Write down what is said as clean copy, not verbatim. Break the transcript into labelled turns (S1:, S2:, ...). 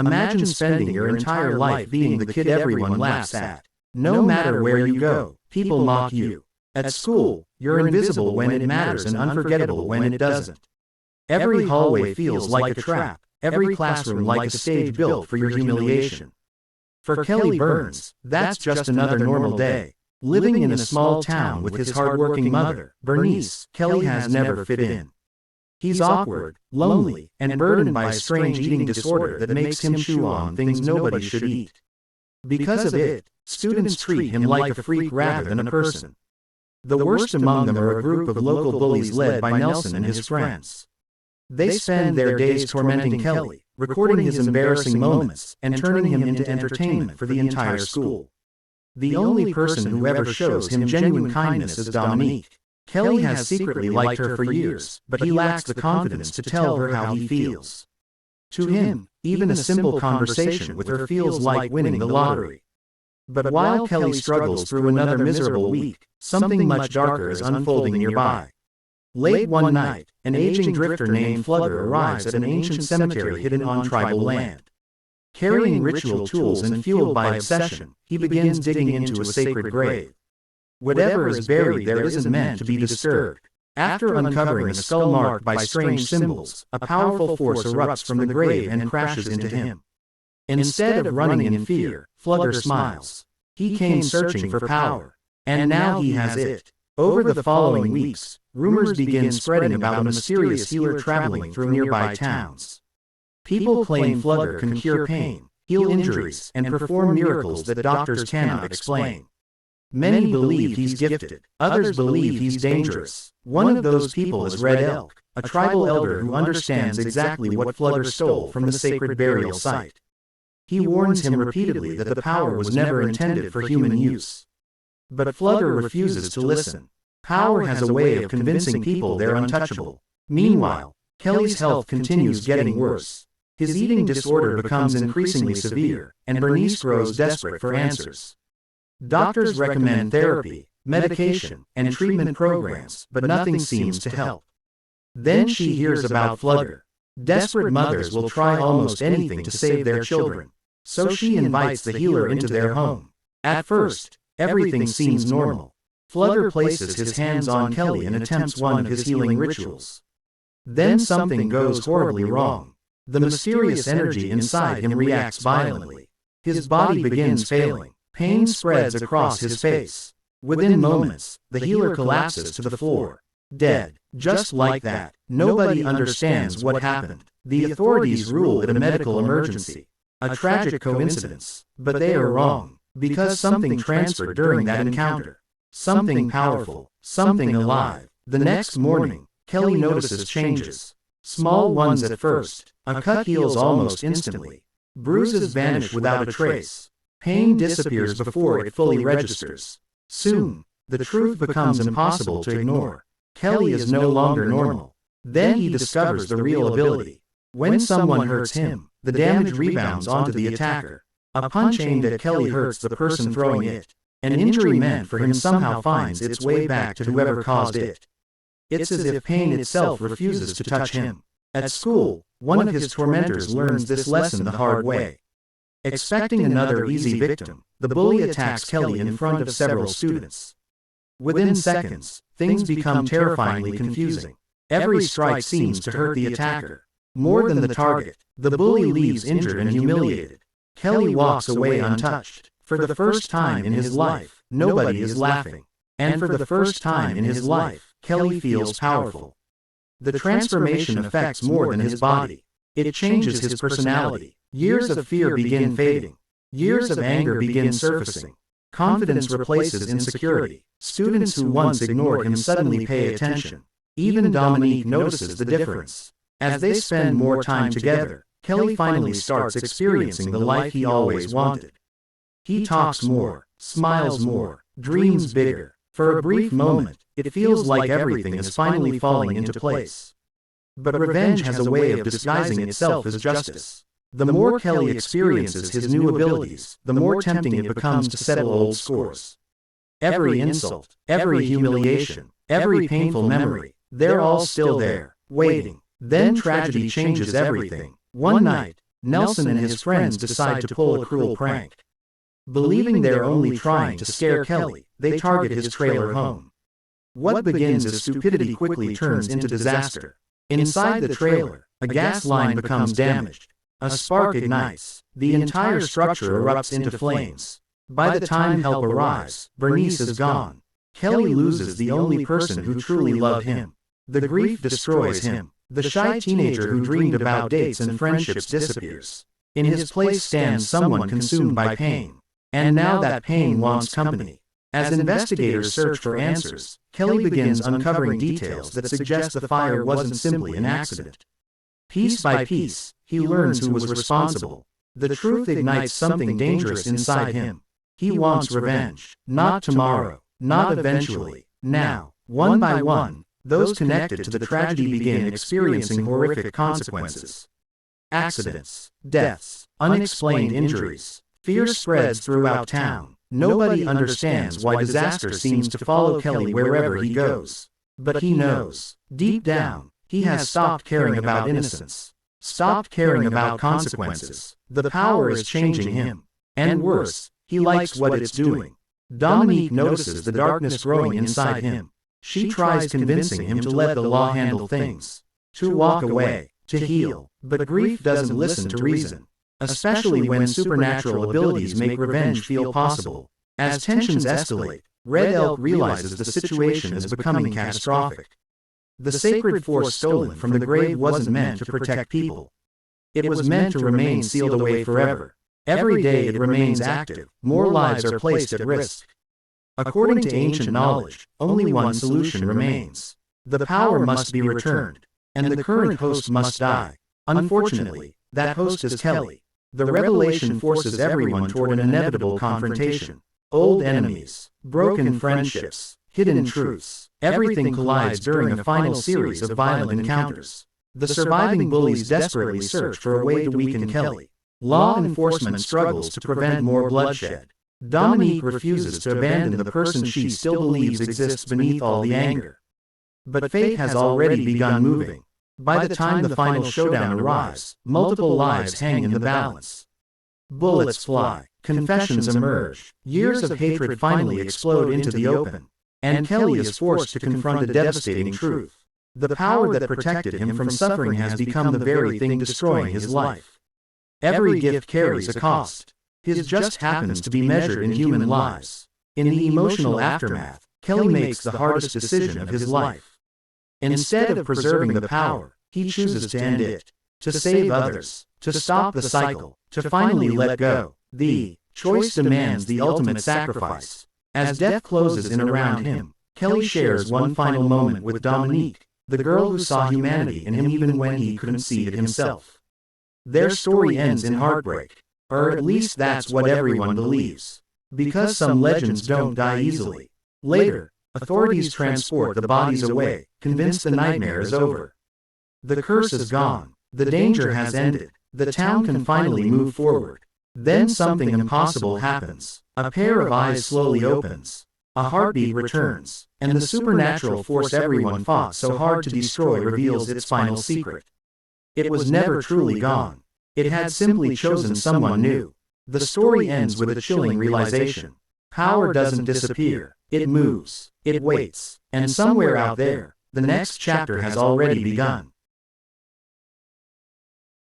S1: Imagine spending your entire life being the kid everyone laughs at. No matter where you go, people mock you. At school, you're invisible when it matters and unforgettable when it doesn't. Every hallway feels like a trap, every classroom like a stage built for your humiliation. For Kelly Burns, that's just another normal day. Living in a small town with his hardworking mother, Bernice, Kelly has never fit in. He's awkward, lonely, and burdened by a strange eating disorder that makes him chew on things nobody should eat. Because of it, students treat him like a freak rather than a person. The worst among them are a group of local bullies led by Nelson and his friends. They spend their days tormenting Kelly, recording his embarrassing moments, and turning him into entertainment for the entire school. The only person who ever shows him genuine kindness is Dominique. Kelly has secretly liked her for years, but he lacks the confidence to tell her how he feels. To him, even a simple conversation with her feels like winning the lottery. But while Kelly struggles through another miserable week, something much darker is unfolding nearby. Late one night, an aging drifter named Flugger arrives at an ancient cemetery hidden on tribal land. Carrying ritual tools and fueled by obsession, he begins digging into a sacred grave. Whatever is buried there isn't meant to be disturbed. After uncovering a skull marked by strange symbols, a powerful force erupts from the grave and crashes into him. Instead of running in fear, Flugger smiles. He came searching for power, and now he has it. Over the following weeks, rumors begin spreading about a mysterious healer traveling through nearby towns. People claim Flugger can cure pain, heal injuries, and perform miracles that doctors cannot explain. Many believe he's gifted, others believe he's dangerous. One of those people is Red Elk, a tribal elder who understands exactly what Flugger stole from the sacred burial site. He warns him repeatedly that the power was never intended for human use. But Flugger refuses to listen. Power has a way of convincing people they're untouchable. Meanwhile, Kelly's health continues getting worse. His eating disorder becomes increasingly severe, and Bernice grows desperate for answers. Doctors recommend therapy, medication, and treatment programs, but nothing seems to help. Then she hears about Flugger. Desperate mothers will try almost anything to save their children, so she invites the healer into their home. At first, everything seems normal. Flugger places his hands on Kelly and attempts one of his healing rituals. Then something goes horribly wrong. The mysterious energy inside him reacts violently. His body begins failing. Pain spreads across his face. Within moments, the healer collapses to the floor, dead. Just like that, nobody understands what happened. The authorities rule it a medical emergency. A tragic coincidence, but they are wrong, because something transferred during that encounter. Something powerful, something alive. The next morning, Kelly notices changes. Small ones at first. A cut heals almost instantly. Bruises vanish without a trace. Pain disappears before it fully registers. Soon, the truth becomes impossible to ignore. Kelly is no longer normal. Then he discovers the real ability. When someone hurts him, the damage rebounds onto the attacker. A punch aimed at Kelly hurts the person throwing it. An injury meant for him somehow finds its way back to whoever caused it. It's as if pain itself refuses to touch him. At school, one of his tormentors learns this lesson the hard way. Expecting another easy victim, the bully attacks Kelly in front of several students. Within seconds, things become terrifyingly confusing. Every strike seems to hurt the attacker. More than the target, the bully leaves injured and humiliated. Kelly walks away untouched. For the first time in his life, nobody is laughing. And for the first time in his life, Kelly feels powerful. The transformation affects more than his body. It changes his personality. Years of fear begin fading. Years of anger begin surfacing. Confidence replaces insecurity. Students who once ignored him suddenly pay attention. Even Dominique notices the difference. As they spend more time together, Kelly finally starts experiencing the life he always wanted. He talks more, smiles more, dreams bigger. For a brief moment, it feels like everything is finally falling into place. But revenge has a way of disguising itself as justice. The more Kelly experiences his new abilities, the more tempting it becomes to settle old scores. Every insult, every humiliation, every painful memory, they're all still there, waiting. Then tragedy changes everything. One night, Nelson and his friends decide to pull a cruel prank. Believing they're only trying to scare Kelly, they target his trailer home. What begins as stupidity quickly turns into disaster. Inside the trailer, a gas line becomes damaged. A spark ignites. The entire structure erupts into flames. By the time help arrives, Bernice is gone. Kelly loses the only person who truly loved him. The grief destroys him. The shy teenager who dreamed about dates and friendships disappears. In his place stands someone consumed by pain. And now that pain wants company. As investigators search for answers, Kelly begins uncovering details that suggest the fire wasn't simply an accident. Piece by piece, he learns who was responsible. The truth ignites something dangerous inside him. He wants revenge. Not tomorrow, not eventually. Now, one by one, those connected to the tragedy begin experiencing horrific consequences. Accidents, deaths, unexplained injuries. Fear spreads throughout town. Nobody understands why disaster seems to follow Kelly wherever he goes. But he knows, deep down, he has stopped caring about innocence. Stopped caring about consequences. The power is changing him. And worse, he likes what it's doing. Dominique notices the darkness growing inside him. She tries convincing him to let the law handle things. To walk away, to heal. But grief doesn't listen to reason. Especially when supernatural abilities make revenge feel possible. As tensions escalate, Red Elk realizes the situation is becoming catastrophic. The sacred force stolen from the grave wasn't meant to protect people. It was meant to remain sealed away forever. Every day it remains active, more lives are placed at risk. According to ancient knowledge, only one solution remains. The power must be returned, and the current host must die. Unfortunately, that host is Kelly. The revelation forces everyone toward an inevitable confrontation. Old enemies, broken friendships, hidden truths. Everything collides during a final series of violent encounters. The surviving bullies desperately search for a way to weaken Kelly. Law enforcement struggles to prevent more bloodshed. Dominique refuses to abandon the person she still believes exists beneath all the anger. But fate has already begun moving. By the time the final showdown arrives, multiple lives hang in the balance. Bullets fly, confessions emerge, years of hatred finally explode into the open, and Kelly is forced to confront a devastating truth. The power that protected him from suffering has become the very thing destroying his life. Every gift carries a cost. His just happens to be measured in human lives. In the emotional aftermath, Kelly makes the hardest decision of his life. Instead of preserving the power, he chooses to end it. To save others, to stop the cycle, to finally let go. The choice demands the ultimate sacrifice. As death closes in around him, Kelly shares one final moment with Dominique, the girl who saw humanity in him even when he couldn't see it himself. Their story ends in heartbreak, or at least that's what everyone believes. Because some legends don't die easily. Later, authorities transport the bodies away, convinced the nightmare is over. The curse is gone, the danger has ended, the town can finally move forward. Then something impossible happens. A pair of eyes slowly opens. A heartbeat returns, and the supernatural force everyone fought so hard to destroy reveals its final secret. It was never truly gone. It had simply chosen someone new. The story ends with a chilling realization. Power doesn't disappear, it moves, it waits, and somewhere out there, the next chapter has already begun.